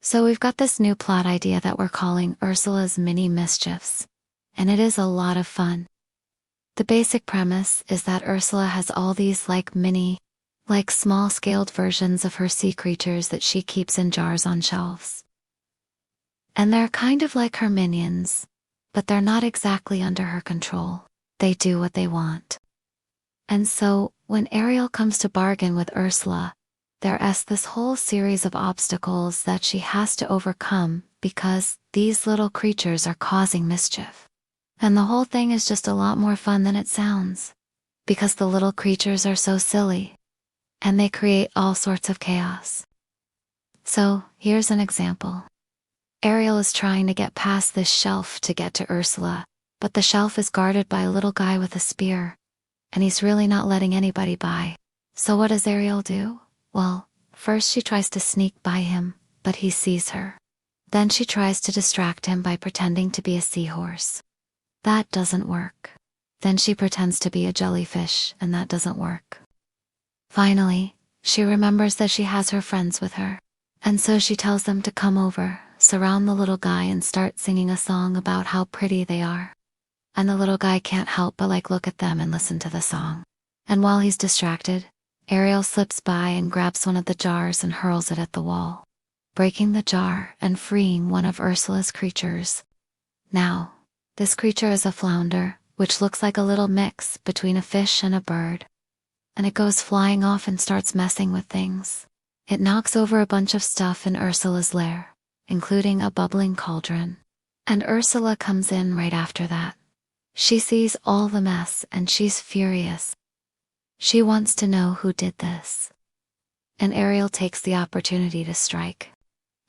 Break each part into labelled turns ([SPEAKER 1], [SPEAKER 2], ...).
[SPEAKER 1] So we've got this new plot idea that we're calling Ursula's Mini Mischiefs, and it is a lot of fun. The basic premise is that Ursula has all these small-scaled versions of her sea creatures that she keeps in jars on shelves. And they're kind of like her minions, but they're not exactly under her control. They do what they want. And so, when Ariel comes to bargain with Ursula, there's this whole series of obstacles that she has to overcome because these little creatures are causing mischief. And the whole thing is just a lot more fun than it sounds, because the little creatures are so silly, and they create all sorts of chaos. So, here's an example. Ariel is trying to get past this shelf to get to Ursula, but the shelf is guarded by a little guy with a spear, and he's really not letting anybody by. So what does Ariel do? Well, first she tries to sneak by him, but he sees her. Then she tries to distract him by pretending to be a seahorse. That doesn't work. Then she pretends to be a jellyfish, and that doesn't work. Finally, she remembers that she has her friends with her, and so she tells them to come over, surround the little guy, and start singing a song about how pretty they are. And the little guy can't help but look at them and listen to the song. And while he's distracted, Ariel slips by and grabs one of the jars and hurls it at the wall, breaking the jar and freeing one of Ursula's creatures. Now, this creature is a flounder, which looks like a little mix between a fish and a bird. And it goes flying off and starts messing with things. It knocks over a bunch of stuff in Ursula's lair, including a bubbling cauldron. And Ursula comes in right after that. She sees all the mess and she's furious. She wants to know who did this. And Ariel takes the opportunity to strike.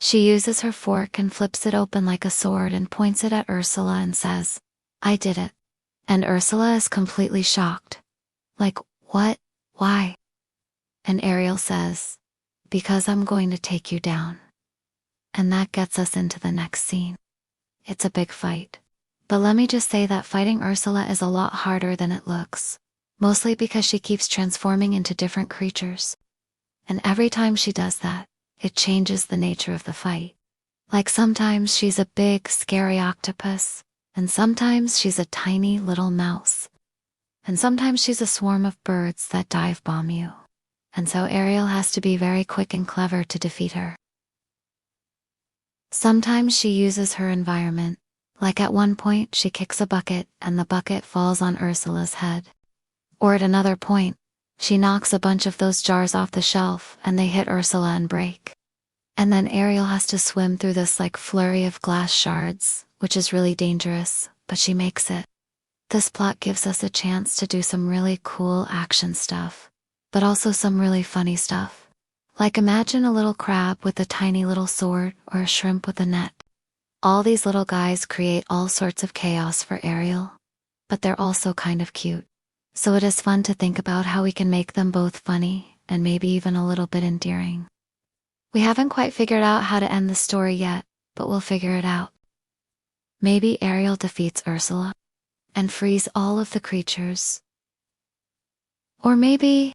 [SPEAKER 1] She uses her fork and flips it open like a sword and points it at Ursula and says, "I did it." And Ursula is completely shocked. Like, what? Why? And Ariel says, "Because I'm going to take you down." And that gets us into the next scene. It's a big fight. But let me just say that fighting Ursula is a lot harder than it looks. Mostly because she keeps transforming into different creatures. And every time she does that, it changes the nature of the fight. Like sometimes she's a big, scary octopus, and sometimes she's a tiny little mouse. And sometimes she's a swarm of birds that dive bomb you. And so Ariel has to be very quick and clever to defeat her. Sometimes she uses her environment, like at one point she kicks a bucket and the bucket falls on Ursula's head. Or at another point, she knocks a bunch of those jars off the shelf and they hit Ursula and break. And then Ariel has to swim through this flurry of glass shards, which is really dangerous, but she makes it. This plot gives us a chance to do some really cool action stuff, but also some really funny stuff. Like imagine a little crab with a tiny little sword or a shrimp with a net. All these little guys create all sorts of chaos for Ariel, but they're also kind of cute. So it is fun to think about how we can make them both funny and maybe even a little bit endearing. We haven't quite figured out how to end the story yet, but we'll figure it out. Maybe Ariel defeats Ursula and frees all of the creatures. Or maybe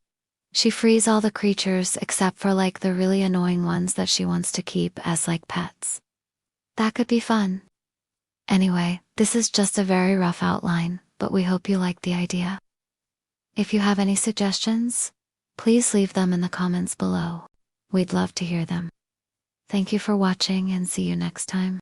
[SPEAKER 1] she frees all the creatures except for the really annoying ones that she wants to keep as pets. That could be fun. Anyway, this is just a very rough outline, but we hope you like the idea. If you have any suggestions, please leave them in the comments below. We'd love to hear them. Thank you for watching and see you next time.